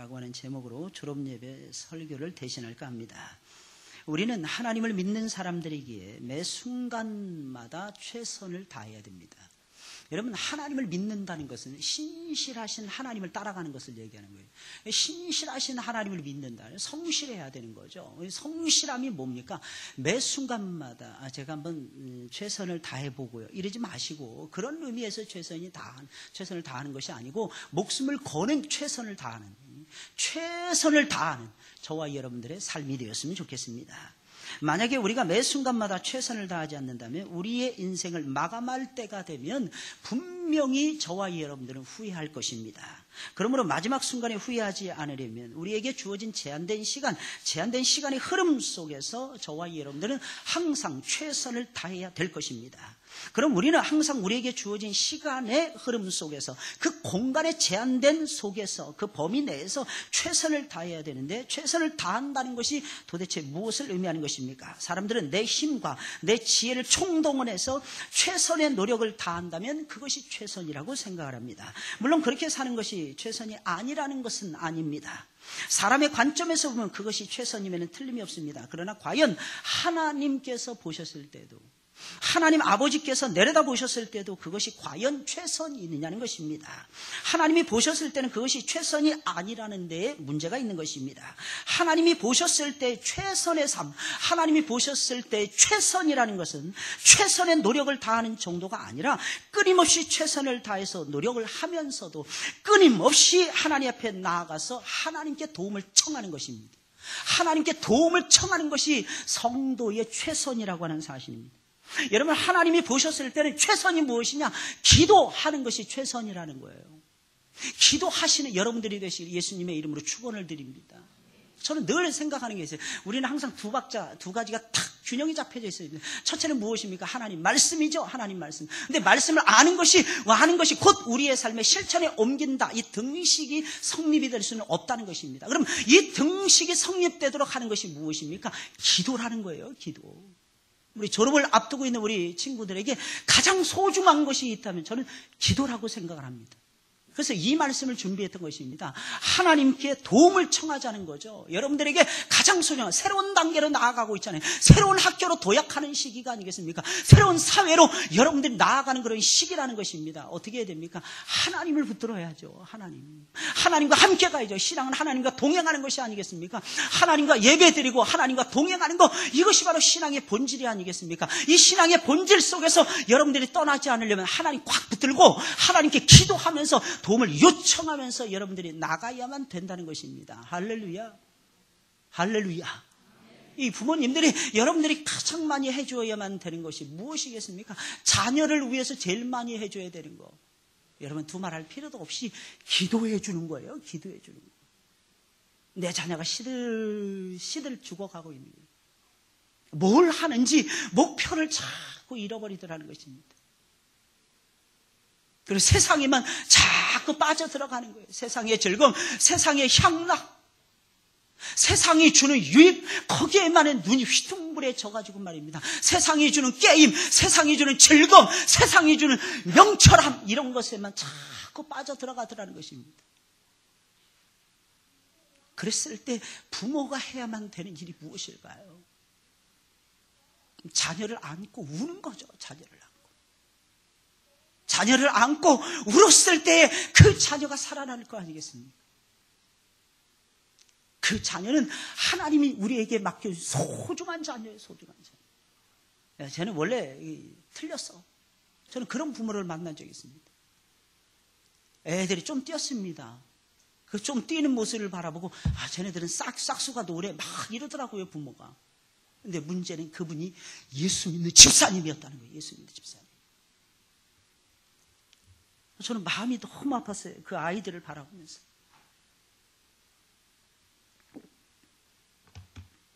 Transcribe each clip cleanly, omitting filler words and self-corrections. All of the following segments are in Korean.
라고 하는 제목으로 졸업예배 설교를 대신할까 합니다. 우리는 하나님을 믿는 사람들이기에 매 순간마다 최선을 다해야 됩니다. 여러분, 하나님을 믿는다는 것은 신실하신 하나님을 따라가는 것을 얘기하는 거예요. 신실하신 하나님을 믿는다. 성실해야 되는 거죠. 성실함이 뭡니까? 매 순간마다 제가 한번 최선을 다해보고요. 이러지 마시고, 그런 의미에서 최선을 다하는 것이 아니고, 목숨을 거는 최선을 다하는 저와 여러분들의 삶이 되었으면 좋겠습니다. 만약에 우리가 매 순간마다 최선을 다하지 않는다면 우리의 인생을 마감할 때가 되면 분명히 저와 여러분들은 후회할 것입니다. 그러므로 마지막 순간에 후회하지 않으려면 우리에게 주어진 제한된 시간의 흐름 속에서 저와 여러분들은 항상 최선을 다해야 될 것입니다. 그럼 우리는 항상 우리에게 주어진 시간의 흐름 속에서, 그 공간의 제한된 속에서, 그 범위 내에서 최선을 다해야 되는데, 최선을 다한다는 것이 도대체 무엇을 의미하는 것입니까? 사람들은 내 힘과 내 지혜를 총동원해서 최선의 노력을 다한다면 그것이 최선이라고 생각을 합니다. 물론 그렇게 사는 것이 최선이 아니라는 것은 아닙니다. 사람의 관점에서 보면 그것이 최선이면 틀림이 없습니다. 그러나 과연 하나님께서 보셨을 때도, 하나님 아버지께서 내려다보셨을 때도 그것이 과연 최선이느냐는 것입니다. 하나님이 보셨을 때는 그것이 최선이 아니라는 데에 문제가 있는 것입니다. 하나님이 보셨을 때 최선의 삶, 하나님이 보셨을 때 최선이라는 것은 최선의 노력을 다하는 정도가 아니라 끊임없이 최선을 다해서 노력을 하면서도 끊임없이 하나님 앞에 나아가서 하나님께 도움을 청하는 것입니다. 하나님께 도움을 청하는 것이 성도의 최선이라고 하는 사실입니다. 여러분, 하나님이 보셨을 때는 최선이 무엇이냐? 기도하는 것이 최선이라는 거예요. 기도하시는 여러분들이 되시길 예수님의 이름으로 축원을 드립니다. 저는 늘 생각하는 게 있어요. 우리는 항상 두 가지가 탁 균형이 잡혀져 있어요. 첫째는 무엇입니까? 하나님 말씀이죠. 하나님 말씀. 근데 말씀을 아는 것이 곧 우리의 삶의 실천에 옮긴다. 이 등식이 성립이 될 수는 없다는 것입니다. 그럼 이 등식이 성립되도록 하는 것이 무엇입니까? 기도라는 거예요. 기도. 우리 졸업을 앞두고 있는 우리 친구들에게 가장 소중한 것이 있다면 저는 기도라고 생각을 합니다. 그래서 이 말씀을 준비했던 것입니다. 하나님께 도움을 청하자는 거죠. 여러분들에게 가장 소중한 새로운 단계로 나아가고 있잖아요. 새로운 학교로 도약하는 시기가 아니겠습니까? 새로운 사회로 여러분들이 나아가는 그런 시기라는 것입니다. 어떻게 해야 됩니까? 하나님을 붙들어야죠. 하나님과 함께 가야죠. 신앙은 하나님과 동행하는 것이 아니겠습니까? 하나님과 예배드리고 하나님과 동행하는 것, 이것이 바로 신앙의 본질이 아니겠습니까? 이 신앙의 본질 속에서 여러분들이 떠나지 않으려면 하나님 꽉 붙들고 하나님께 기도하면서 도움을 요청하면서 여러분들이 나가야만 된다는 것입니다. 할렐루야. 할렐루야. 이 부모님들이 여러분들이 가장 많이 해줘야만 되는 것이 무엇이겠습니까? 자녀를 위해서 제일 많이 해줘야 되는 거. 여러분, 두말할 필요도 없이 기도해 주는 거예요. 기도해 주는 거. 내 자녀가 시들 죽어가고 있는 거예요. 뭘 하는지 목표를 자꾸 잃어버리더라는 것입니다. 그리고 세상에만 자꾸 빠져들어가는 거예요. 세상의 즐거움, 세상의 향락, 세상이 주는 유익, 거기에만 눈이 휘둥그레져가지고 말입니다. 세상이 주는 게임, 세상이 주는 즐거움, 세상이 주는 명철함, 이런 것에만 자꾸 빠져들어가더라는 것입니다. 그랬을 때 부모가 해야만 되는 일이 무엇일까요? 자녀를 안고 우는 거죠. 자녀를 안고 울었을 때에 그 자녀가 살아날 거 아니겠습니까? 그 자녀는 하나님이 우리에게 맡겨준 소중한 자녀예요. 소중한 자녀. 저는 원래 틀렸어. 저는 그런 부모를 만난 적이 있습니다. 애들이 좀 뛰었습니다. 그 좀 뛰는 모습을 바라보고 쟤네들은 싹수가 노래 막 이러더라고요. 부모가. 근데 문제는 그분이 예수 믿는 집사님이었다는 거예요. 예수 믿는 집사님. 저는 마음이 너무 아팠어요. 그 아이들을 바라보면서.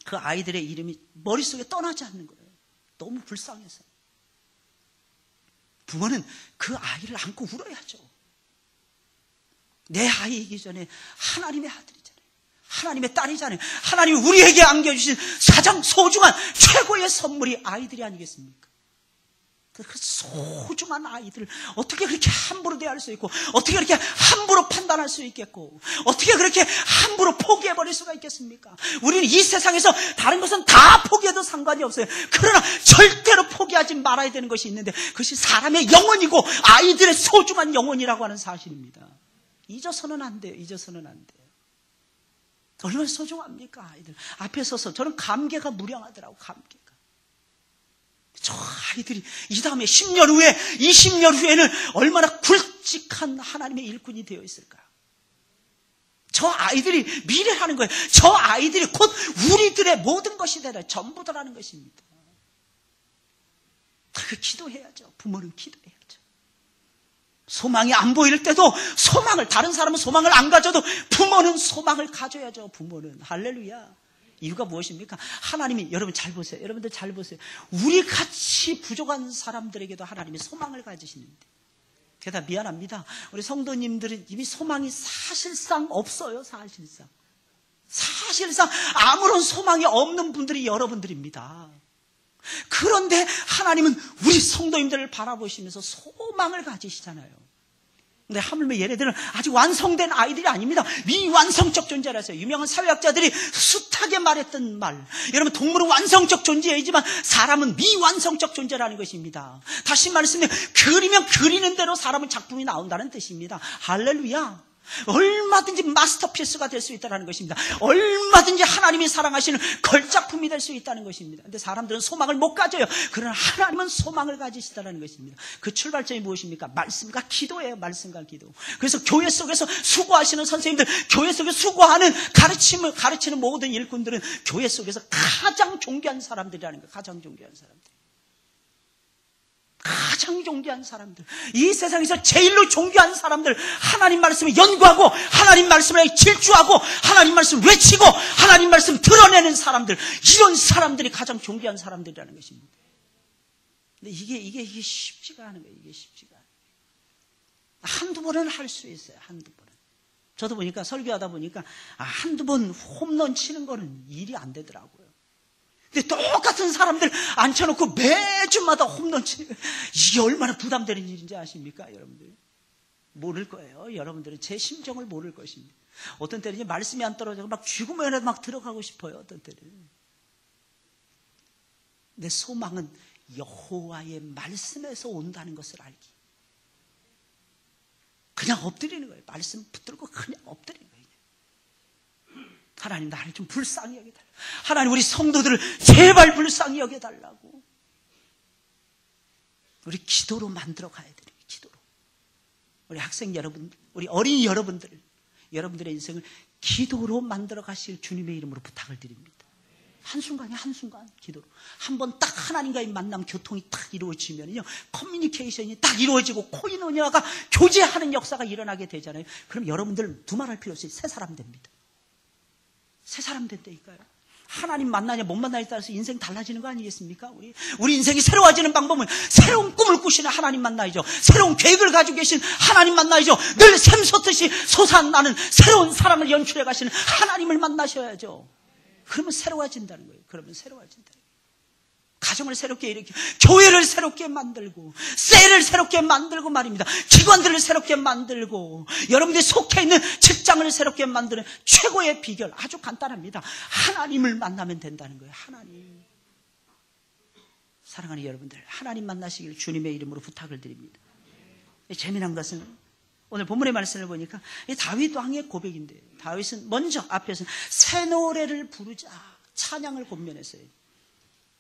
그 아이들의 이름이 머릿속에 떠나지 않는 거예요. 너무 불쌍해서. 부모는 그 아이를 안고 울어야죠. 내 아이이기 전에 하나님의 아들이잖아요. 하나님의 딸이잖아요. 하나님이 우리에게 안겨주신 가장 소중한 최고의 선물이 아이들이 아니겠습니까? 그 소중한 아이들을 어떻게 그렇게 함부로 대할 수 있고, 어떻게 그렇게 함부로 판단할 수 있겠고, 어떻게 그렇게 함부로 포기해버릴 수가 있겠습니까? 우리는 이 세상에서 다른 것은 다 포기해도 상관이 없어요. 그러나 절대로 포기하지 말아야 되는 것이 있는데, 그것이 사람의 영혼이고 아이들의 소중한 영혼이라고 하는 사실입니다. 잊어서는 안 돼요. 잊어서는 안 돼요. 얼마나 소중합니까, 아이들. 앞에 서서 저는 감개가 무량하더라고, 감개가. 저 아이들이 이 다음에 10년 후에, 20년 후에는 얼마나 굵직한 하나님의 일꾼이 되어 있을까요? 저 아이들이 미래라는 거예요. 저 아이들이 곧 우리들의 모든 것이 되라, 전부다라는 것입니다. 그 기도해야죠. 부모는 기도해야죠. 소망이 안 보일 때도 소망을, 다른 사람은 소망을 안 가져도 부모는 소망을 가져야죠. 부모는. 할렐루야. 이유가 무엇입니까? 하나님이, 여러분 잘 보세요. 여러분들 잘 보세요. 우리 같이 부족한 사람들에게도 하나님이 소망을 가지시는데, 게다가 미안합니다. 우리 성도님들은 이미 소망이 사실상 없어요. 사실상 아무런 소망이 없는 분들이 여러분들입니다. 그런데 하나님은 우리 성도님들을 바라보시면서 소망을 가지시잖아요. 근데 하물며 얘네들은 아직 완성된 아이들이 아닙니다. 미완성적 존재라서요. 유명한 사회학자들이 숱하게 말했던 말. 여러분, 동물은 완성적 존재이지만 사람은 미완성적 존재라는 것입니다. 다시 말씀드리면 그리면 그리는 대로 사람은 작품이 나온다는 뜻입니다. 할렐루야. 얼마든지 마스터피스가 될 수 있다는 것입니다. 얼마든지 하나님이 사랑하시는 걸작품이 될 수 있다는 것입니다. 그런데 사람들은 소망을 못 가져요. 그러나 하나님은 소망을 가지시다는 것입니다. 그 출발점이 무엇입니까? 말씀과 기도예요. 말씀과 기도. 그래서 교회 속에서 수고하시는 선생님들, 교회 속에서 수고하는 가르치는 모든 일꾼들은 교회 속에서 가장 존귀한 사람들이라는 거예요. 가장 존귀한 사람들. 가장 존귀한 사람들, 이 세상에서 제일로 존귀한 사람들, 하나님 말씀을 연구하고 하나님 말씀을 질주하고 하나님 말씀을 외치고 하나님 말씀 드러내는 사람들, 이런 사람들이 가장 존귀한 사람들이라는 것입니다. 근데 이게 쉽지가 않은 거예요. 이게 쉽지가 않아요. 한두 번은 할 수 있어요. 한두 번은. 저도 보니까, 설교하다 보니까 한두 번 홈런 치는 거는 일이 안 되더라고요. 근데 똑같은 사람들 앉혀놓고 매주마다 홈런 치는, 이게 얼마나 부담되는 일인지 아십니까, 여러분들? 모를 거예요. 여러분들은 제 심정을 모를 것입니다. 어떤 때는 말씀이 안 떨어져서 막 쥐구멍에 막 들어가고 싶어요. 어떤 때는. 내 소망은 여호와의 말씀에서 온다는 것을 알기. 그냥 엎드리는 거예요. 말씀 붙들고 그냥 엎드리는 거예요. 하나님, 나를 좀 불쌍히 여겨달라고. 하나님, 우리 성도들을 제발 불쌍히 여겨달라고. 우리 기도로 만들어 가야 돼요. 기도로. 우리 학생 여러분, 우리 어린이 여러분들의 인생을 기도로 만들어 가실 주님의 이름으로 부탁을 드립니다. 한순간에 한순간 기도로. 한번 딱 하나님과의 만남, 교통이 딱 이루어지면요, 커뮤니케이션이 딱 이루어지고 코이노니아가 교제하는 역사가 일어나게 되잖아요. 그럼 여러분들 두말할 필요 없이 새 사람 됩니다. 새 사람 된다니까요. 하나님 만나냐 못 만나냐에 따라서 인생 달라지는 거 아니겠습니까? 우리 인생이 새로워지는 방법은 새로운 꿈을 꾸시는 하나님 만나야죠. 새로운 계획을 가지고 계신 하나님 만나야죠. 늘 샘솟듯이 솟아나는 새로운 사람을 연출해 가시는 하나님을 만나셔야죠. 그러면 새로워진다는 거예요. 그러면 새로워진다는 거예요. 가정을 새롭게 일으키고, 교회를 새롭게 만들고, 셀을 새롭게 만들고 말입니다. 기관들을 새롭게 만들고, 여러분들이 속해 있는 직장을 새롭게 만드는 최고의 비결, 아주 간단합니다. 하나님을 만나면 된다는 거예요. 하나님. 사랑하는 여러분들, 하나님 만나시길 주님의 이름으로 부탁을 드립니다. 재미난 것은 오늘 본문의 말씀을 보니까 이 다윗 왕의 고백인데, 다윗은 먼저 앞에서 새 노래를 부르자, 찬양을 권면했어요.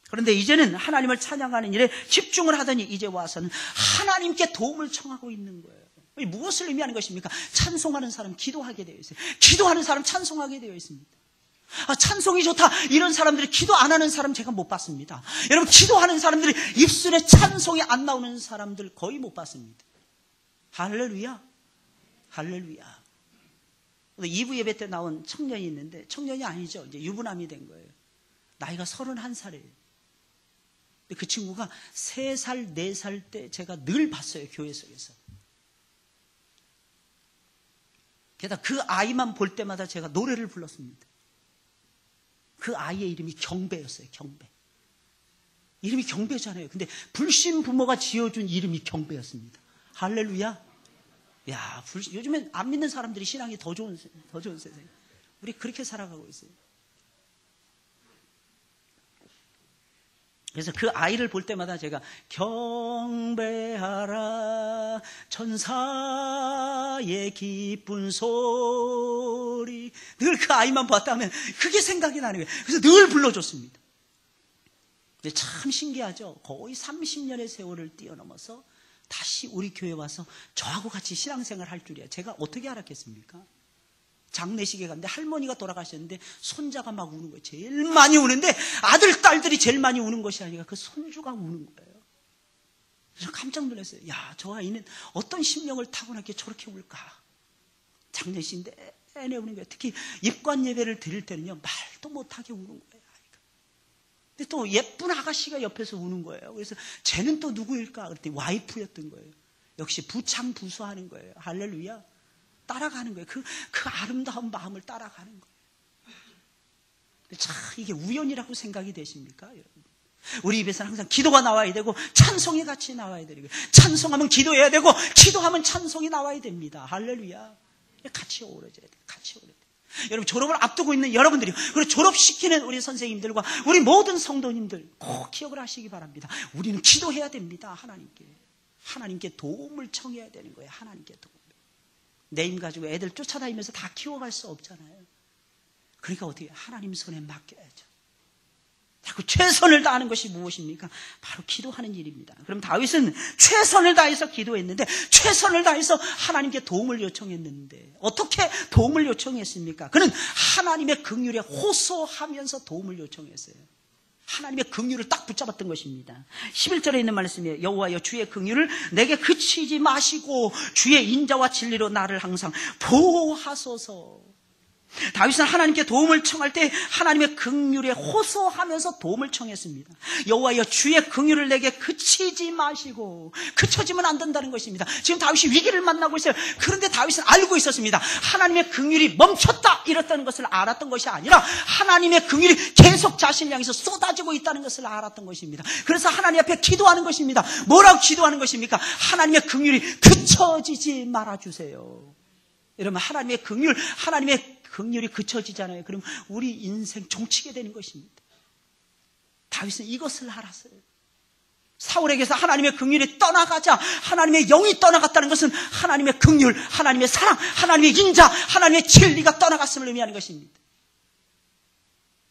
그런데 이제는 하나님을 찬양하는 일에 집중을 하더니 이제 와서는 하나님께 도움을 청하고 있는 거예요. 무엇을 의미하는 것입니까? 찬송하는 사람 기도하게 되어 있어요. 기도하는 사람 찬송하게 되어 있습니다. 찬송이 좋다, 이런 사람들이 기도 안 하는 사람 제가 못 봤습니다. 여러분, 기도하는 사람들이 입술에 찬송이 안 나오는 사람들 거의 못 봤습니다. 할렐루야, 할렐루야. 2부 예배 때 나온 청년이 있는데, 청년이 아니죠. 이제 유부남이 된 거예요. 나이가 31살이에요. 그 친구가 3살, 4살 때 제가 늘 봤어요. 교회 속에서. 게다가 그 아이만 볼 때마다 제가 노래를 불렀습니다. 그 아이의 이름이 경배였어요. 경배. 이름이 경배잖아요. 근데 불신 부모가 지어준 이름이 경배였습니다. 할렐루야. 야, 요즘엔 안 믿는 사람들이 신앙이 더 좋은 세상이에요. 우리 그렇게 살아가고 있어요. 그래서 그 아이를 볼 때마다 제가 경배하라 천사의 기쁜 소리, 늘 그 아이만 봤다면 그게 생각이 나는 거예요. 그래서 늘 불러줬습니다. 근데 참 신기하죠. 거의 30년의 세월을 뛰어넘어서 다시 우리 교회 와서 저하고 같이 신앙생활 할 줄이야 제가 어떻게 알았겠습니까? 장례식에 갔는데 할머니가 돌아가셨는데 손자가 막 우는 거예요. 제일 많이 우는데 아들, 딸들이 제일 많이 우는 것이 아니라 그 손주가 우는 거예요. 그래서 깜짝 놀랐어요. 야, 저 아이는 어떤 심령을 타고나게 저렇게 울까? 장례식 내내 우는 거예요. 특히 입관 예배를 드릴 때는요, 말도 못하게 우는 거예요. 아이가. 근데 또 예쁜 아가씨가 옆에서 우는 거예요. 그래서 쟤는 또 누구일까? 그랬더니 와이프였던 거예요. 역시 부창부수하는 거예요. 할렐루야. 따라가는 거예요. 그 아름다운 마음을 따라가는 거예요. 참 이게 우연이라고 생각이 되십니까, 여러분? 우리 입에서는 항상 기도가 나와야 되고 찬송이 같이 나와야 되고, 찬송하면 기도해야 되고 기도하면 찬송이 나와야 됩니다. 할렐루야. 같이 어우러져야 돼요. 같이 어우러져야 돼요. 여러분, 졸업을 앞두고 있는 여러분들이, 그리고 졸업시키는 우리 선생님들과 우리 모든 성도님들 꼭 기억을 하시기 바랍니다. 우리는 기도해야 됩니다. 하나님께 도움을 청해야 되는 거예요. 하나님께 도움. 내 힘 가지고 애들 쫓아다니면서 다 키워갈 수 없잖아요. 그러니까 어떻게 하나님 손에 맡겨야죠. 자꾸 최선을 다하는 것이 무엇입니까? 바로 기도하는 일입니다. 그럼 다윗은 최선을 다해서 기도했는데, 최선을 다해서 하나님께 도움을 요청했는데 어떻게 도움을 요청했습니까? 그는 하나님의 긍휼에 호소하면서 도움을 요청했어요. 하나님의 긍휼을 딱 붙잡았던 것입니다. 11절에 있는 말씀이에요. 여호와여, 주의 긍휼을 내게 그치지 마시고 주의 인자와 진리로 나를 항상 보호하소서. 다윗은 하나님께 도움을 청할 때 하나님의 긍휼에 호소하면서 도움을 청했습니다. 여호와여, 주의 긍휼을 내게 그치지 마시고, 그쳐지면 안 된다는 것입니다. 지금 다윗이 위기를 만나고 있어요. 그런데 다윗은 알고 있었습니다. 하나님의 긍휼이 멈췄다 이랬다는 것을 알았던 것이 아니라 하나님의 긍휼이 계속 자신을 향해서 쏟아지고 있다는 것을 알았던 것입니다. 그래서 하나님 앞에 기도하는 것입니다. 뭐라고 기도하는 것입니까? 하나님의 긍휼이 그쳐지지 말아주세요. 여러분, 하나님의 긍휼이 그쳐지잖아요. 그럼 우리 인생 종치게 되는 것입니다. 다윗은 이것을 알았어요. 사울에게서 하나님의 긍휼이 떠나가자, 하나님의 영이 떠나갔다는 것은 하나님의 긍휼, 하나님의 사랑, 하나님의 인자, 하나님의 진리가 떠나갔음을 의미하는 것입니다.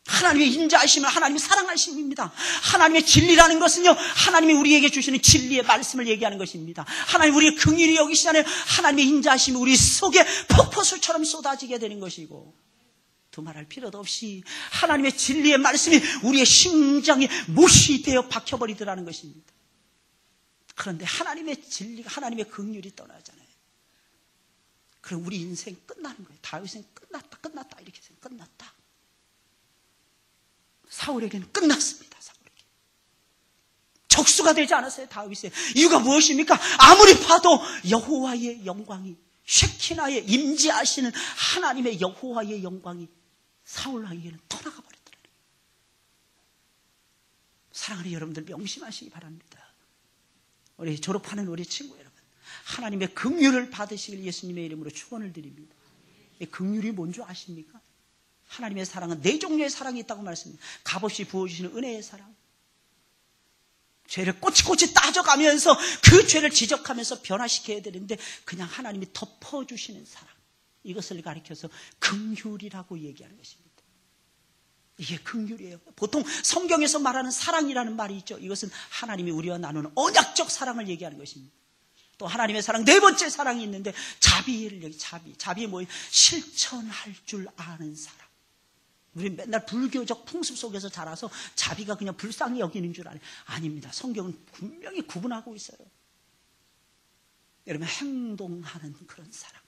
하나님의 인자하심은 하나님의 사랑하심입니다. 하나님의 진리라는 것은요, 하나님이 우리에게 주시는 진리의 말씀을 얘기하는 것입니다. 하나님 우리의 긍휼이 여기시잖아요. 하나님의 인자하심이 우리 속에 폭포수처럼 쏟아지게 되는 것이고, 두말할 필요도 없이 하나님의 진리의 말씀이 우리의 심장에 못이 되어 박혀버리더라는 것입니다. 그런데 하나님의 진리가, 하나님의 긍휼이 떠나잖아요. 그럼 우리 인생 끝나는 거예요. 다윗은 끝났다 이렇게 생각, 끝났다. 사울에게는 끝났습니다. 사울에게 적수가 되지 않았어요. 다윗의 이유가 무엇입니까? 아무리 봐도 여호와의 영광이, 쉐키나의 임재하시는 하나님의 여호와의 영광이 사울에게는 떠나가 버렸더라고요. 사랑하는 여러분들, 명심하시기 바랍니다. 우리 졸업하는 우리 친구 여러분, 하나님의 긍휼을 받으시길 예수님의 이름으로 축원을 드립니다. 이 긍휼이 뭔지 아십니까? 하나님의 사랑은 네 종류의 사랑이 있다고 말씀합니다. 값없이 부어주시는 은혜의 사랑, 죄를 꼬치꼬치 따져가면서 그 죄를 지적하면서 변화시켜야 되는데 그냥 하나님이 덮어주시는 사랑, 이것을 가리켜서 긍휼이라고 얘기하는 것입니다. 이게 긍휼이에요. 보통 성경에서 말하는 사랑이라는 말이 있죠. 이것은 하나님이 우리와 나누는 언약적 사랑을 얘기하는 것입니다. 또 하나님의 사랑, 네 번째 사랑이 있는데 자비를 얘기. 자비의 뭐예요? 실천할 줄 아는 사랑. 우리 맨날 불교적 풍습 속에서 자라서 자비가 그냥 불쌍히 여기는 줄 아는, 아닙니다. 성경은 분명히 구분하고 있어요. 여러분, 행동하는 그런 사랑,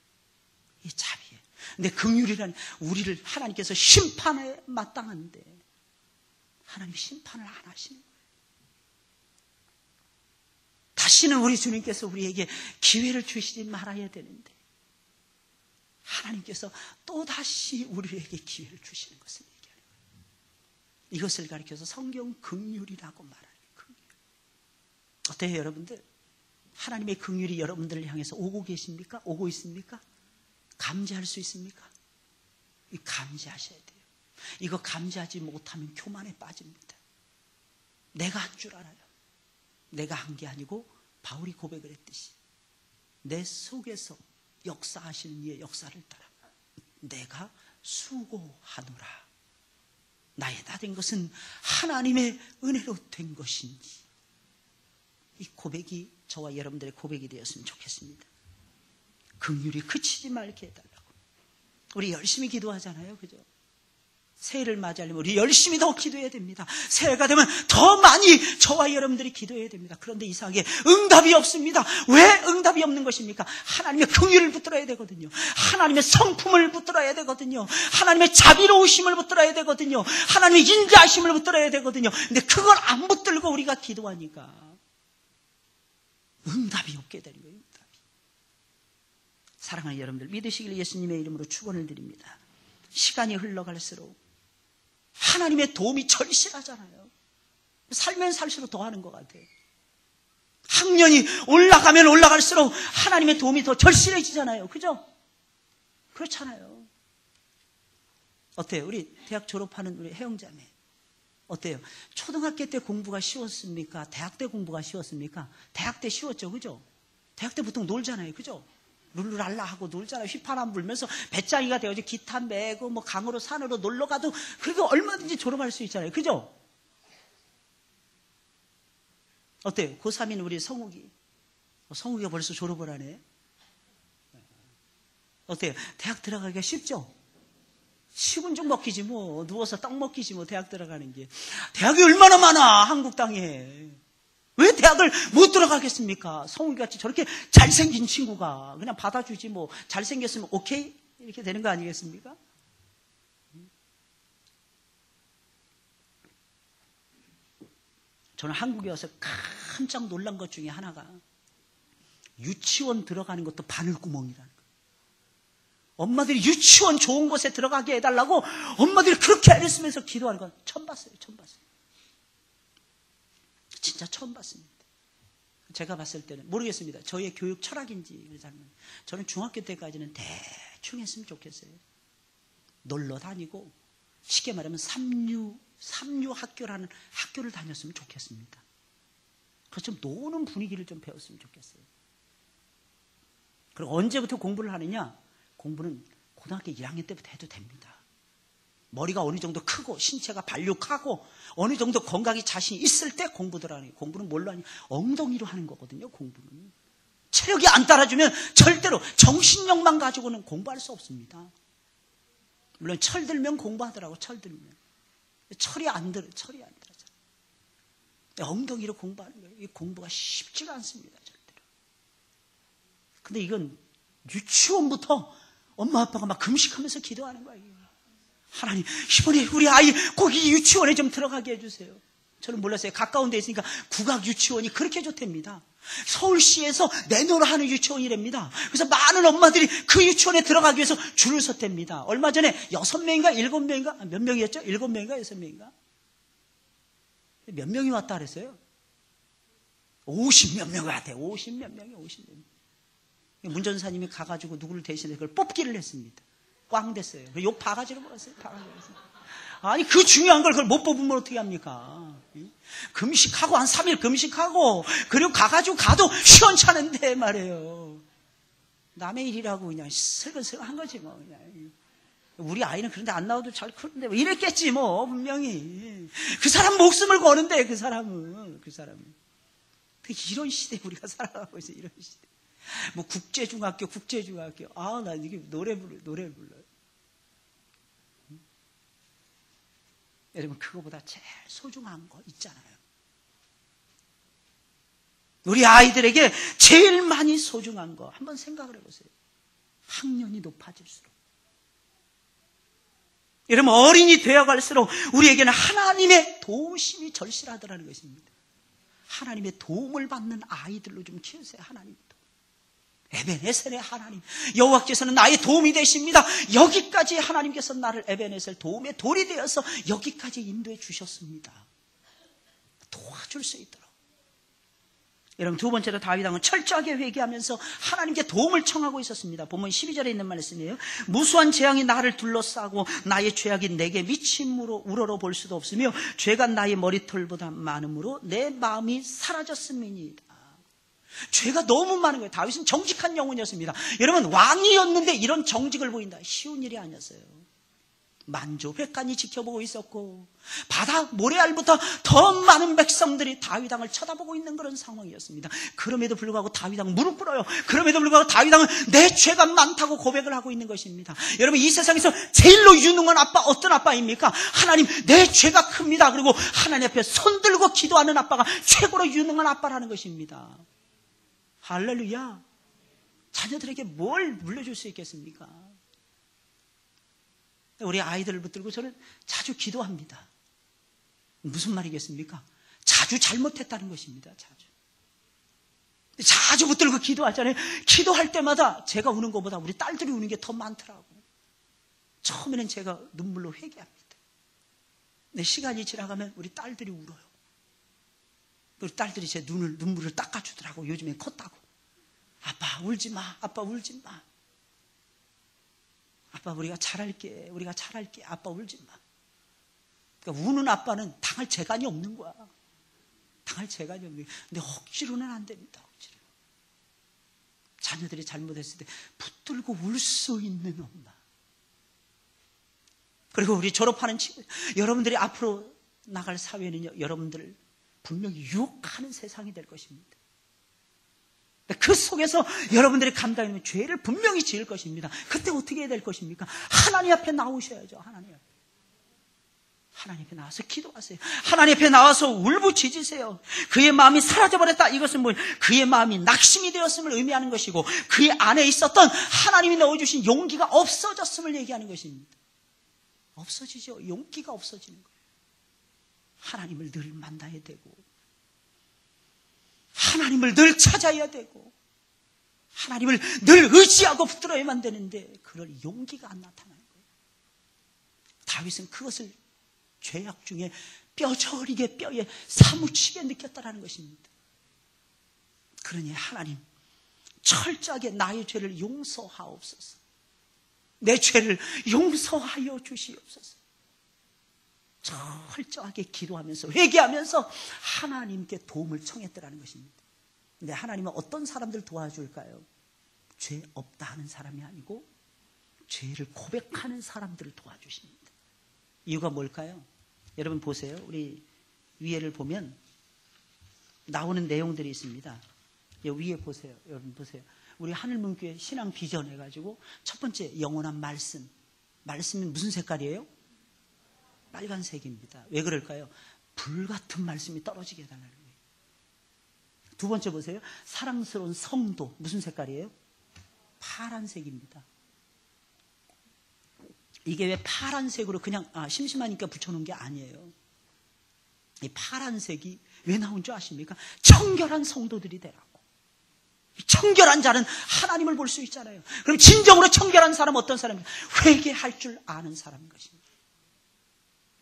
이 자비예요. 근데 긍휼이란, 우리를 하나님께서 심판에 마땅한데 하나님이 심판을 안 하시는 거예요. 다시는 우리 주님께서 우리에게 기회를 주시지 말아야 되는데 하나님께서 또다시 우리에게 기회를 주시는 것을 얘기하는 거예요. 이것을 가리켜서 성경 긍휼이라고 말하는 거예요. 어때요, 여러분들? 하나님의 긍휼이 여러분들을 향해서 오고 계십니까? 오고 있습니까? 감지할 수 있습니까? 감지하셔야 돼요. 이거 감지하지 못하면 교만에 빠집니다. 내가 한 줄 알아요. 내가 한 게 아니고 바울이 고백을 했듯이 내 속에서 역사하시는 이의 역사를 따라 내가 수고하노라. 나의 다 된 것은 하나님의 은혜로 된 것인지. 이 고백이 저와 여러분들의 고백이 되었으면 좋겠습니다. 긍휼이 그치지 말게 해달라고. 우리 열심히 기도하잖아요, 그죠? 새해를 맞이하려면 우리 열심히 더 기도해야 됩니다. 새해가 되면 더 많이 저와 여러분들이 기도해야 됩니다. 그런데 이상하게 응답이 없습니다. 왜 응답이 없는 것입니까? 하나님의 긍휼을 붙들어야 되거든요. 하나님의 성품을 붙들어야 되거든요. 하나님의 자비로우심을 붙들어야 되거든요. 하나님의 인자하심을 붙들어야 되거든요. 근데 그걸 안 붙들고 우리가 기도하니까 응답이 없게 되는 거예요. 응답이. 사랑하는 여러분들, 믿으시길 예수님의 이름으로 축원을 드립니다. 시간이 흘러갈수록 하나님의 도움이 절실하잖아요. 살면 살수록 더 하는 것 같아요. 학년이 올라가면 올라갈수록 하나님의 도움이 더 절실해지잖아요. 그죠? 그렇잖아요. 어때요? 우리 대학 졸업하는 우리 혜영자매 어때요? 초등학교 때 공부가 쉬웠습니까? 대학 때 공부가 쉬웠습니까? 대학 때 쉬웠죠. 그죠? 대학 때 보통 놀잖아요. 그죠? 룰루랄라 하고 놀잖아요. 휘파람 불면서 배짱이가 되어서 기타 메고 뭐 강으로 산으로 놀러 가도 그렇게 얼마든지 졸업할 수 있잖아요. 그죠? 어때요? 고3인 우리 성욱이. 성욱이가 벌써 졸업을 하네. 어때요? 대학 들어가기가 쉽죠? 식은 죽 먹기지 뭐. 누워서 떡 먹기지 뭐. 대학 들어가는 게. 대학이 얼마나 많아, 한국 땅에. 왜 대학을 못 들어가겠습니까? 성욱이같이 저렇게 잘생긴 친구가 그냥 받아주지 뭐. 잘생겼으면 오케이? 이렇게 되는 거 아니겠습니까? 저는 한국에 와서 깜짝 놀란 것 중에 하나가 유치원 들어가는 것도 바늘구멍이라는 거예요. 엄마들이 유치원 좋은 곳에 들어가게 해달라고 엄마들이 그렇게 애를 쓰면서 기도하는 건 처음 봤어요. 처음 봤어요. 진짜 처음 봤습니다. 제가 봤을 때는 모르겠습니다. 저의 교육 철학인지. 저는 중학교 때까지는 대충 했으면 좋겠어요. 놀러 다니고 쉽게 말하면 삼류 학교라는 학교를 다녔으면 좋겠습니다. 그래서 좀 노는 분위기를 좀 배웠으면 좋겠어요. 그리고 언제부터 공부를 하느냐? 공부는 고등학교 1학년 때부터 해도 됩니다. 머리가 어느 정도 크고 신체가 발육하고 어느 정도 건강에 자신이 있을 때 공부들 하는 거예요. 공부는 뭘로 하냐? 엉덩이로 하는 거거든요. 공부는. 체력이 안 따라주면 절대로 정신력만 가지고는 공부할 수 없습니다. 물론 철 들면 공부하더라고. 철 들면. 철이 안 들어잖아요. 엉덩이로 공부하는 거예요. 이 공부가 쉽지가 않습니다. 절대로. 근데 이건 유치원부터 엄마 아빠가 막 금식하면서 기도하는 거예요. 하나님, 이번에 우리 아이 꼭 이 유치원에 좀 들어가게 해주세요. 저는 몰랐어요. 가까운 데 있으니까 국악 유치원이 그렇게 좋답니다. 서울시에서 내놓으라 하는 유치원이랍니다. 그래서 많은 엄마들이 그 유치원에 들어가기 위해서 줄을 섰답니다. 얼마 전에 6명인가 7명인가 몇 명이었죠? 7명인가 6명인가? 몇 명이 왔다 그랬어요? 50몇 명 같아요. 50몇 명이 50몇 명. 문전사님이 가가지고 누구를 대신해서 그걸 뽑기를 했습니다. 꽝 됐어요. 욕 바가지로 먹었어요. 바가지로 먹었어요. 아니 그 중요한 걸 그걸 못 뽑으면 어떻게 합니까? 금식하고 한 3일 금식하고 그리고 가가지고 가도 시원찮은데 말이에요. 남의 일이라고 그냥 슬근슬근 한 거지 뭐. 그냥. 우리 아이는 그런데 안 나와도 잘 크는데 뭐 이랬겠지 뭐 분명히. 그 사람 목숨을 거는데 그 사람은. 이런 시대에 우리가 살아가고 있어요. 이런 시대. 뭐 국제중학교. 아, 나 이게 노래 불러요. 여러분 그거보다 제일 소중한 거 있잖아요. 우리 아이들에게 제일 많이 소중한 거 한번 생각을 해보세요. 학년이 높아질수록. 여러분 어린이 되어갈수록 우리에게는 하나님의 도우심이 절실하더라는 것입니다. 하나님의 도움을 받는 아이들로 좀 키우세요. 하나님. 에베네셀의 하나님, 여호와께서는 나의 도움이 되십니다. 여기까지 하나님께서 나를 에베네셀 도움의 돌이 되어서 여기까지 인도해 주셨습니다. 도와줄 수 있도록 여러분, 두 번째로 다윗 왕은 철저하게 회개하면서 하나님께 도움을 청하고 있었습니다. 본문 12절에 있는 말씀이에요. 무수한 재앙이 나를 둘러싸고 나의 죄악이 내게 미침으로 우러러 볼 수도 없으며 죄가 나의 머리털보다 많으므로 내 마음이 사라졌음이니이다. 죄가 너무 많은 거예요. 다윗은 정직한 영혼이었습니다. 여러분, 왕이었는데 이런 정직을 보인다. 쉬운 일이 아니었어요. 만조회관이 지켜보고 있었고 바다 모래알부터 더 많은 백성들이 다윗 왕을 쳐다보고 있는 그런 상황이었습니다. 그럼에도 불구하고 다윗 왕은 무릎 꿇어요. 그럼에도 불구하고 다윗 왕은 내 죄가 많다고 고백을 하고 있는 것입니다. 여러분, 이 세상에서 제일로 유능한 아빠 어떤 아빠입니까? 하나님, 내 죄가 큽니다. 그리고 하나님 앞에 손들고 기도하는 아빠가 최고로 유능한 아빠라는 것입니다. 할렐루야. 자녀들에게 뭘 물려줄 수 있겠습니까? 우리 아이들을 붙들고 저는 자주 기도합니다. 무슨 말이겠습니까? 자주 잘못했다는 것입니다. 자주 붙들고 기도하잖아요. 기도할 때마다 제가 우는 것보다 우리 딸들이 우는 게 더 많더라고. 처음에는 제가 눈물로 회개합니다. 근데 시간이 지나가면 우리 딸들이 울어요. 우리 딸들이 제 눈물을 닦아주더라고. 요즘에 컸다고. 아빠 울지 마. 아빠 울지 마. 아빠 우리가 잘할게. 아빠 울지 마. 그러니까 우는 아빠는 당할 재간이 없는 거야. 근데 억지로는 안 됩니다. 억지로. 자녀들이 잘못했을 때 붙들고 울 수 있는 엄마. 그리고 우리 졸업하는 친구, 여러분들이 앞으로 나갈 사회는요, 여러분들을 분명히 유혹하는 세상이 될 것입니다. 그 속에서 여러분들이 감당하는 죄를 분명히 지을 것입니다. 그때 어떻게 해야 될 것입니까? 하나님 앞에 나오셔야죠. 하나님 앞에 나와서 기도하세요. 하나님 앞에 나와서 울부짖으세요. 그의 마음이 사라져버렸다. 이것은 그의 마음이 낙심이 되었음을 의미하는 것이고, 그의 안에 있었던 하나님이 넣어주신 용기가 없어졌음을 얘기하는 것입니다. 없어지죠. 용기가 없어지는 거예요. 하나님을 늘 만나야 되고, 하나님을 늘 찾아야 되고, 하나님을 늘 의지하고 붙들어야만 되는데 그럴 용기가 안 나타나는 거예요. 다윗은 그것을 죄악 중에 뼈저리게 뼈에 사무치게 느꼈다라는 것입니다. 그러니 하나님, 철저하게 나의 죄를 용서하옵소서. 내 죄를 용서하여 주시옵소서. 철저하게 기도하면서 회개하면서 하나님께 도움을 청했더라는 것입니다. 근데 하나님은 어떤 사람들 도와줄까요? 죄 없다 하는 사람이 아니고 죄를 고백하는 사람들을 도와주십니다. 이유가 뭘까요? 여러분 보세요. 우리 위에를 보면 나오는 내용들이 있습니다. 위에 보세요. 여러분 보세요. 우리 하늘문교회 신앙 비전 해가지고 첫 번째 영원한 말씀. 말씀이 무슨 색깔이에요? 빨간색입니다. 왜 그럴까요? 불같은 말씀이 떨어지게 해달라는 거예요. 두 번째 보세요. 사랑스러운 성도. 무슨 색깔이에요? 파란색입니다. 이게 왜 파란색으로 그냥 심심하니까 붙여놓은 게 아니에요. 이 파란색이 왜 나온 줄 아십니까? 청결한 성도들이 되라고. 청결한 자는 하나님을 볼 수 있잖아요. 그럼 진정으로 청결한 사람은 어떤 사람입니까? 회개할 줄 아는 사람인 것입니다.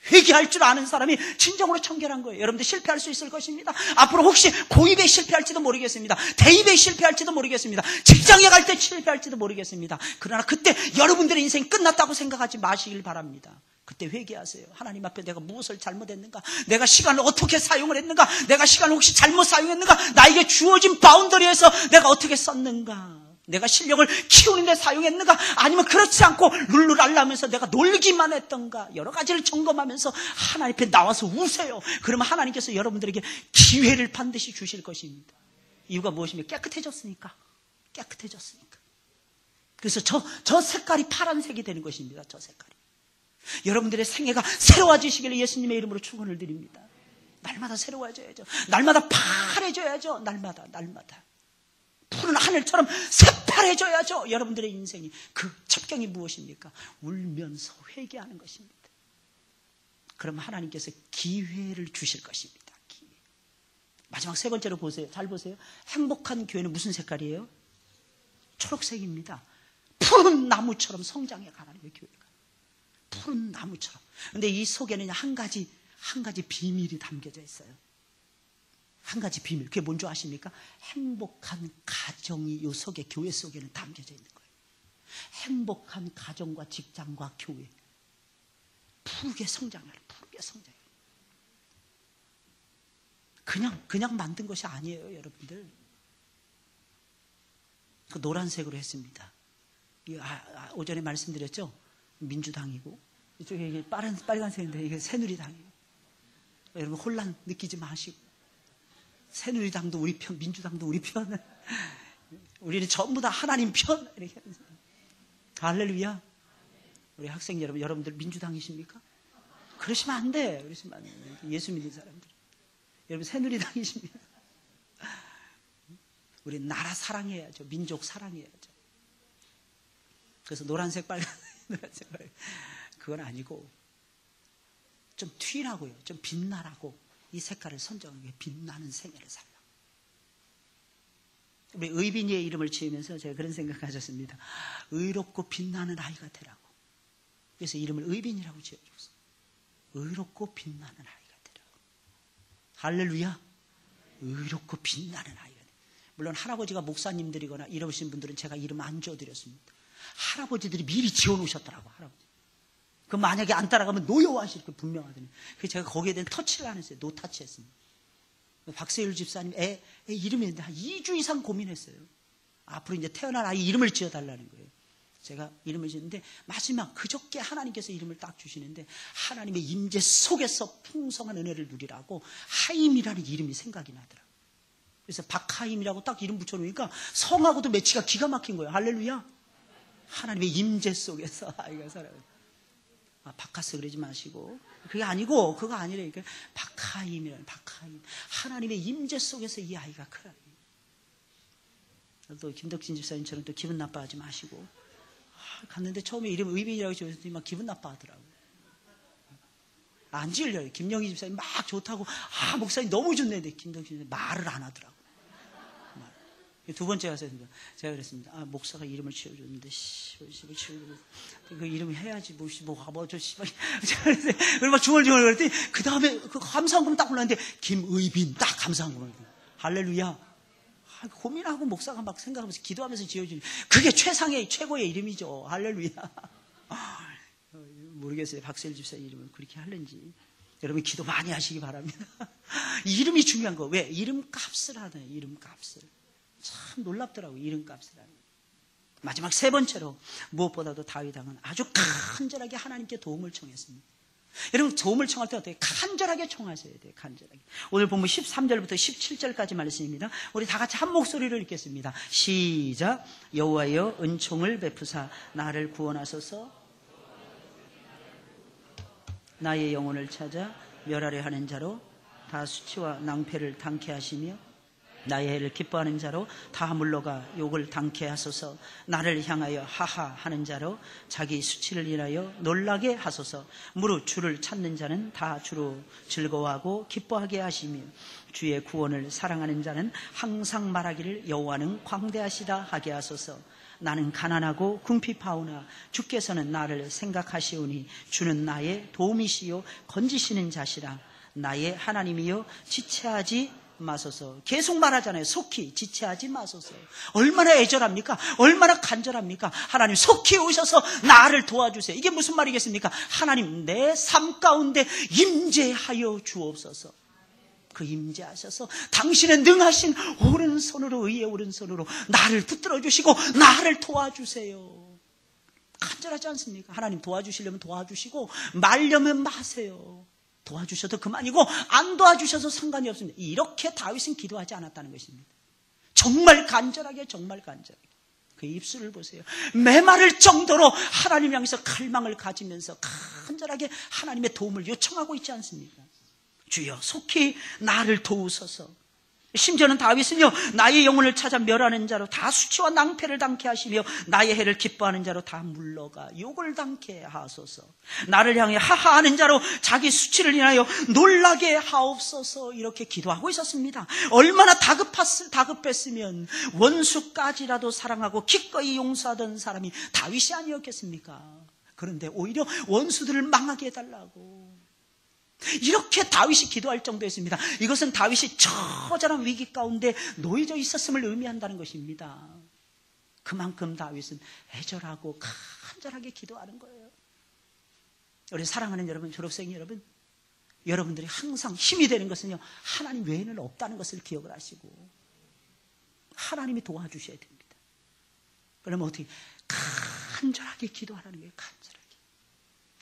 회개할 줄 아는 사람이 진정으로 청결한 거예요. 여러분들 실패할 수 있을 것입니다. 앞으로 혹시 고입에 실패할지도 모르겠습니다. 대입에 실패할지도 모르겠습니다. 직장에 갈 때 실패할지도 모르겠습니다. 그러나 그때 여러분들의 인생이 끝났다고 생각하지 마시길 바랍니다. 그때 회개하세요. 하나님 앞에 내가 무엇을 잘못했는가? 내가 시간을 어떻게 사용을 했는가? 내가 시간을 혹시 잘못 사용했는가? 나에게 주어진 바운더리에서 내가 어떻게 썼는가? 내가 실력을 키우는 데 사용했는가? 아니면 그렇지 않고 룰루랄라하면서 내가 놀기만 했던가? 여러 가지를 점검하면서 하나님 앞에 나와서 우세요. 그러면 하나님께서 여러분들에게 기회를 반드시 주실 것입니다. 이유가 무엇입니까? 깨끗해졌으니까. 그래서 저 색깔이 파란색이 되는 것입니다. 저 색깔이. 여러분들의 생애가 새로워지시기를 예수님의 이름으로 축원을 드립니다. 날마다 새로워져야죠. 날마다 파래져야죠. 날마다. 푸른 하늘처럼 새파래져야죠. 여러분들의 인생이. 그 첩경이 무엇입니까? 울면서 회개하는 것입니다. 그럼 하나님께서 기회를 주실 것입니다. 기회. 마지막 세 번째로 보세요. 잘 보세요. 행복한 교회는 무슨 색깔이에요? 초록색입니다. 푸른 나무처럼 성장해 가는 거예요. 교회가. 푸른 나무처럼. 근데 이 속에는 한 가지 비밀이 담겨져 있어요. 한 가지 비밀. 그게 뭔지 아십니까? 행복한 가정이 요 속에, 교회 속에는 담겨져 있는 거예요. 행복한 가정과 직장과 교회. 푸르게 성장해요. 푸르게 성장해요. 그냥 만든 것이 아니에요, 여러분들. 그 노란색으로 했습니다. 오전에 말씀드렸죠? 민주당이고, 이쪽에 이게 빨간색인데 이게 새누리당이에요. 여러분 혼란 느끼지 마시고, 새누리당도 우리 편, 민주당도 우리 편, 우리는 전부 다 하나님 편. 이렇게. 할렐루야. 우리 학생 여러분들 민주당이십니까? 그러시면 안 돼. 그러시면 안 돼. 예수 믿는 사람들. 여러분 새누리당이십니까? 우리 나라 사랑해야죠. 민족 사랑해야죠. 그래서 노란색, 빨간색, 노란색, 빨간색. 그건 아니고 좀 튀라고요. 좀 빛나라고 이 색깔을 선정하게 빛나는 생애를 살라. 우리 의빈이의 이름을 지으면서 제가 그런 생각을 가졌습니다. 의롭고 빛나는 아이가 되라고. 그래서 이름을 의빈이라고 지어줬어요. 의롭고 빛나는 아이가 되라고. 할렐루야. 의롭고 빛나는 아이가 되라고. 물론 할아버지가 목사님들이거나 이러신 분들은 제가 이름 안 지어드렸습니다. 할아버지들이 미리 지어놓으셨더라고. 할아버지. 그 만약에 안 따라가면 노여워하실 거 분명하더니. 그래서 제가 거기에 대한 터치를 안 했어요. 노타치했습니다. 박세율 집사님 애 이름이 한 2주 이상 고민했어요. 앞으로 이제 태어날 아이 이름을 지어달라는 거예요. 제가 이름을 지었는데 마지막 그저께 하나님께서 이름을 딱 주시는데 하나님의 임재 속에서 풍성한 은혜를 누리라고 하임이라는 이름이 생각이 나더라고요. 그래서 박하임이라고 딱 이름 붙여놓으니까 성하고도 매치가 기가 막힌 거예요. 할렐루야. 하나님의 임재 속에서 아이가 살아요. 바카스 그러지 마시고 그게 아니고 그거 아니라니까. 박하임이라는 박하임. 하나님의 임재 속에서 이 아이가 크라. 또 김덕진 집사님처럼 또 기분 나빠하지 마시고. 갔는데 처음에 이름 의빈이라고 지었더니 막 기분 나빠하더라고요. 안 지으려요. 김영희 집사님 막 좋다고. 목사님 너무 좋네. 근데 김덕진 집사님 말을 안 하더라고요. 두 번째 가서 제가 그랬습니다. 목사가 이름을 지어줬는데, 그 이름 해야지, 그리고 막 중얼중얼 그랬더니, 그 다음에 그 감사한금 딱 올랐는데, 김의빈 딱 감사한금을. 할렐루야. 고민하고 목사가 막 생각하면서 기도하면서 지어주니, 그게 최고의 이름이죠. 할렐루야. 모르겠어요. 박세일 집사 이름을 그렇게 하는지. 여러분 기도 많이 하시기 바랍니다. 이름이 중요한 거. 왜? 이름값을 하네. 이름값을. 참 놀랍더라고요. 이름값을 하는. 마지막 세 번째로 무엇보다도 다윗 왕은 아주 간절하게 하나님께 도움을 청했습니다. 여러분 도움을 청할 때 어떻게 간절하게 청하셔야 돼요. 간절하게. 오늘 본문 13절부터 17절까지 말씀입니다. 우리 다 같이 한 목소리로 읽겠습니다. 시작. 여호와여 은총을 베푸사 나를 구원하소서. 나의 영혼을 찾아 멸하려 하는 자로 다 수치와 낭패를 당케 하시며 나의 해를 기뻐하는 자로 다 물러가 욕을 당케 하소서. 나를 향하여 하하 하는 자로 자기 수치를 인하여 놀라게 하소서. 무릇 주를 찾는 자는 다 주로 즐거워하고 기뻐하게 하시며 주의 구원을 사랑하는 자는 항상 말하기를 여호와는 광대하시다 하게 하소서. 나는 가난하고 궁핍하오나 주께서는 나를 생각하시오니 주는 나의 도움이시요 건지시는 자시라. 나의 하나님이여 지체하지 마소서. 계속 말하잖아요. 속히 지체하지 마소서. 얼마나 애절합니까? 얼마나 간절합니까? 하나님 속히 오셔서 나를 도와주세요. 이게 무슨 말이겠습니까? 하나님 내 삶 가운데 임재하여 주옵소서. 그 임재하셔서 당신의 능하신 오른손으로 의의 오른손으로 나를 붙들어 주시고 나를 도와주세요. 간절하지 않습니까? 하나님 도와주시려면 도와주시고 말려면 마세요. 도와주셔도 그만이고 안 도와주셔도 상관이 없습니다. 이렇게 다윗은 기도하지 않았다는 것입니다. 정말 간절하게 그 입술을 보세요. 메마를 정도로 하나님 향해서 갈망을 가지면서 간절하게 하나님의 도움을 요청하고 있지 않습니까? 주여 속히 나를 도우소서. 심지어는 다윗은요 나의 영혼을 찾아 멸하는 자로 다 수치와 낭패를 당케 하시며 나의 해를 기뻐하는 자로 다 물러가 욕을 당케 하소서. 나를 향해 하하하는 자로 자기 수치를 인하여 놀라게 하옵소서. 이렇게 기도하고 있었습니다. 얼마나 다급했으면 원수까지라도 사랑하고 기꺼이 용서하던 사람이 다윗이 아니었겠습니까? 그런데 오히려 원수들을 망하게 해달라고 이렇게 다윗이 기도할 정도였습니다. 이것은 다윗이 처절한 위기 가운데 놓여져 있었음을 의미한다는 것입니다. 그만큼 다윗은 애절하고 간절하게 기도하는 거예요. 우리 사랑하는 여러분, 졸업생 여러분, 여러분들이 항상 힘이 되는 것은요, 하나님 외에는 없다는 것을 기억을 하시고 하나님이 도와주셔야 됩니다. 그러면 어떻게? 간절하게 기도하라는 거예요. 간절하게.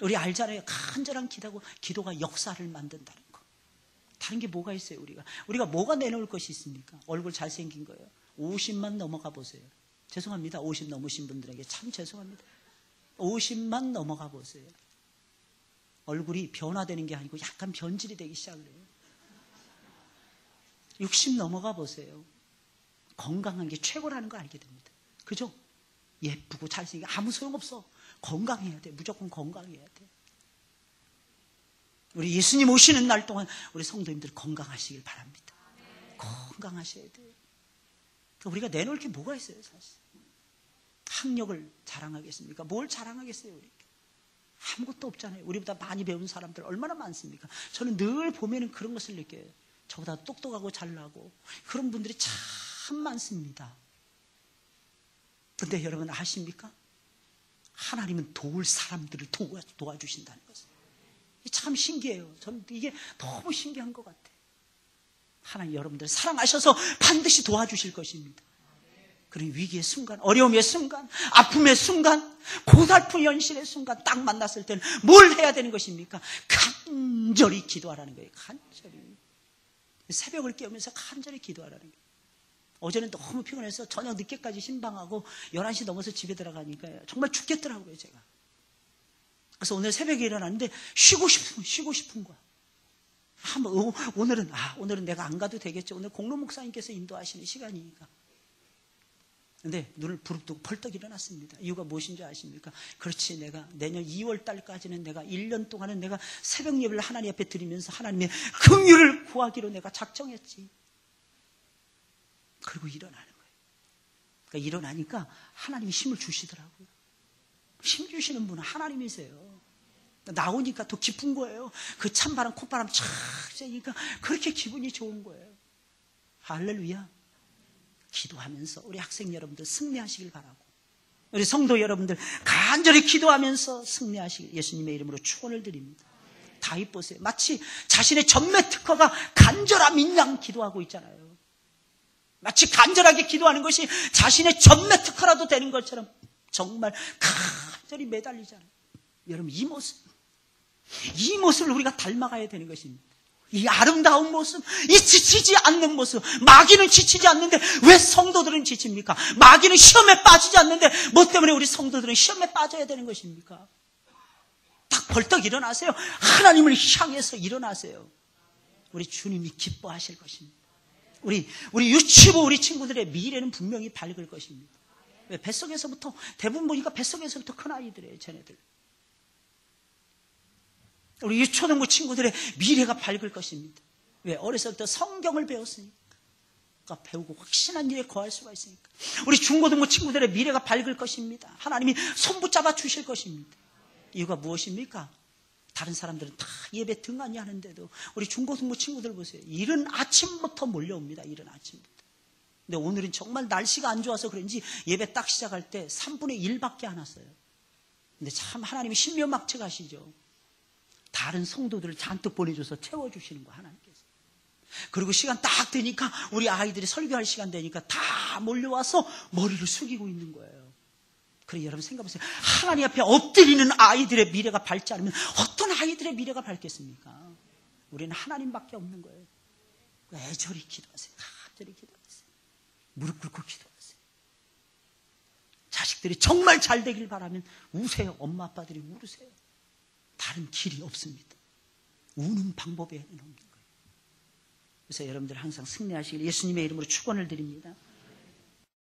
우리 알잖아요. 간절한 기도가 역사를 만든다는 거. 다른 게 뭐가 있어요? 우리가 뭐가 내놓을 것이 있습니까? 얼굴 잘생긴 거예요. 50만 넘어가 보세요. 죄송합니다. 50 넘으신 분들에게 참 죄송합니다. 50만 넘어가 보세요. 얼굴이 변화되는 게 아니고 약간 변질이 되기 시작을 해요. 60 넘어가 보세요. 건강한 게 최고라는 거 알게 됩니다. 그죠? 예쁘고 잘생기고 아무 소용없어. 건강해야 돼. 무조건 건강해야 돼. 우리 예수님 오시는 날 동안 우리 성도님들 건강하시길 바랍니다. 건강하셔야 돼요. 우리가 내놓을 게 뭐가 있어요, 사실? 학력을 자랑하겠습니까? 뭘 자랑하겠어요, 우리? 아무것도 없잖아요. 우리보다 많이 배운 사람들 얼마나 많습니까? 저는 늘 보면은 그런 것을 느껴요. 저보다 똑똑하고 잘나고 그런 분들이 참 많습니다. 근데 여러분 아십니까? 하나님은 도울 사람들을 도와주신다는 것은 참 신기해요. 저는 이게 너무 신기한 것 같아요. 하나님 여러분들 사랑하셔서 반드시 도와주실 것입니다. 그런 위기의 순간, 어려움의 순간, 아픔의 순간, 고달픈 현실의 순간 딱 만났을 때는 뭘 해야 되는 것입니까? 간절히 기도하라는 거예요. 간절히. 새벽을 깨우면서 간절히 기도하라는 거예요. 어제는 너무 피곤해서 저녁 늦게까지 신방하고 11시 넘어서 집에 들어가니까 정말 죽겠더라고요, 제가. 그래서 오늘 새벽에 일어났는데 쉬고 싶은 거야. 오늘은 내가 안 가도 되겠죠. 오늘 공로 목사님께서 인도하시는 시간이니까. 근데 눈을 부릅뜨고 벌떡 일어났습니다. 이유가 무엇인지 아십니까? 그렇지, 내가 내년 2월 달까지는 내가 1년 동안은 내가 새벽 예배를 하나님 앞에 드리면서 하나님의 긍휼을 구하기로 내가 작정했지. 그리고 일어나는 거예요. 그러니까 일어나니까 하나님이 힘을 주시더라고요. 힘 주시는 분은 하나님이세요. 나오니까 더 기쁜 거예요. 그 찬바람, 콧바람 촥 쐬니까 그렇게 기분이 좋은 거예요. 할렐루야. 기도하면서 우리 학생 여러분들 승리하시길 바라고, 우리 성도 여러분들 간절히 기도하면서 승리하시길 예수님의 이름으로 축원을 드립니다. 다윗 보세요. 마치 자신의 전매 특허가 간절함인 양 기도하고 있잖아요. 마치 간절하게 기도하는 것이 자신의 전매 특허라도 되는 것처럼 정말 간절히 매달리잖아요. 여러분 이 모습을 우리가 닮아가야 되는 것입니다. 이 아름다운 모습, 이 지치지 않는 모습. 마귀는 지치지 않는데 왜 성도들은 지칩니까? 마귀는 시험에 빠지지 않는데 뭐 때문에 우리 성도들은 시험에 빠져야 되는 것입니까? 딱 벌떡 일어나세요. 하나님을 향해서 일어나세요. 우리 주님이 기뻐하실 것입니다. 우리 유치부 우리 친구들의 미래는 분명히 밝을 것입니다. 왜? 뱃속에서부터, 대부분 보니까 뱃속에서부터 큰 아이들이에요, 쟤네들. 우리 유초등부 친구들의 미래가 밝을 것입니다. 왜? 어렸을 때 성경을 배웠으니까. 그러니까 배우고 확신한 일에 거할 수가 있으니까. 우리 중고등부 친구들의 미래가 밝을 것입니다. 하나님이 손 붙잡아 주실 것입니다. 이유가 무엇입니까? 다른 사람들은 다 예배 등한히 하는데도 우리 중고등부 친구들 보세요. 이른 아침부터 몰려옵니다. 이른 아침부터. 근데 오늘은 정말 날씨가 안 좋아서 그런지 예배 딱 시작할 때 3분의 1밖에 안 왔어요. 근데 참 하나님이 신묘막측하시죠. 다른 성도들을 잔뜩 보내줘서 채워주시는 거예요, 하나님께서. 그리고 시간 딱 되니까 우리 아이들이 설교할 시간 되니까 다 몰려와서 머리를 숙이고 있는 거예요. 그래 여러분 생각해보세요. 하나님 앞에 엎드리는 아이들의 미래가 밝지 않으면 어떤 아이들의 미래가 밝겠습니까? 우리는 하나님밖에 없는 거예요. 애절히 기도하세요. 간절히 기도하세요. 무릎 꿇고 기도하세요. 자식들이 정말 잘 되길 바라면 우세요. 엄마 아빠들이 울으세요. 다른 길이 없습니다. 우는 방법에는 없는 거예요. 그래서 여러분들 항상 승리하시길 예수님의 이름으로 축원을 드립니다.